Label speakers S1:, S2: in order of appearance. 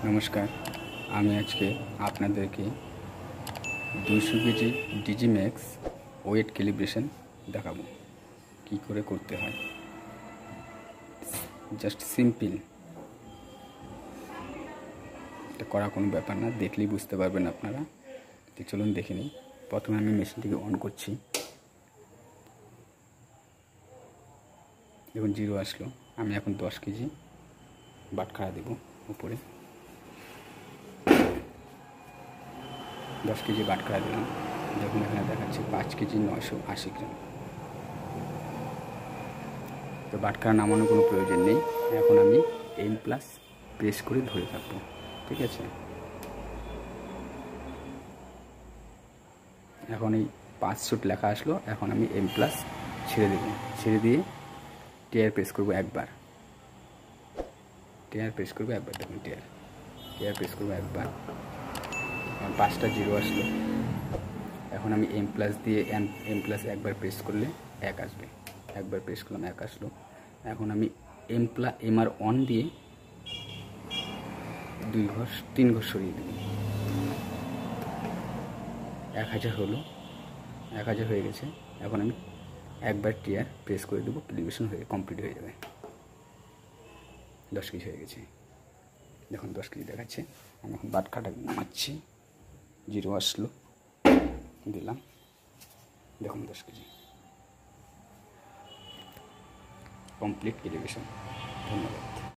S1: नमस्कार আমি আজকে আপনাদেরকে 200 কেজি ডিজিম্যাক্স ওয়েট ক্যালিব্রেশন দেখাবো কি করে করতে হয়। জাস্ট সিম্পল, এটা করা কোনো ব্যাপার না, দেখলেই বুঝতে পারবেন আপনারা। তো চলুন দেখে নিই। প্রথমে আমি মেশিনটিকে অন করছি। দেখুন 0 আসলো। আমি এখন 10 কেজি বাটখারা দেব উপরে। 10 কেজি বাটখারা দিলাম। দেখুন এখানে দেখাচ্ছে 5 কেজি 980 গ্রাম। তো বাটখারা নামানোর কোনো প্রয়োজন নেই। এখন আমি M+ প্রেস করে ধরে থাকবো, ঠিক আছে। এখন এই 500 লেখা আসলো। এখন আমি M+ ছেড়ে দেব। ছেড়ে দিয়ে টিয়ার প্রেস করবো একবার। টিয়ার প্রেস করবো একবার। দেখুন টিয়ার প্রেস করবো একবার। 5টা 0 আসলো। এখন আমি M+ দিয়ে M+ একবার প্রেস করলে 1 আসবে। একবার প্রেস করলাম 1 আসলো। এখন আমি MR অন দিয়ে 3 ঘর সরিয়ে দেব। 1000 হলো। 1000 হয়ে গেছে। এখন আমি একবার টিয়ার প্রেস করে দেবো, ক্যালিব্রেশন হয়ে কমপ্লিট হয়ে যাবে। 10 কেজি হয়ে গেছে। দেখুন 10 কেজি দেখাচ্ছে। আমি এখন বাটখারাটা নামাচ্ছি। 0 আসলো, দিলাম। দেখুন 10 কেজি কমপ্লিট ক্যালিব্রেশন। ধন্যবাদ।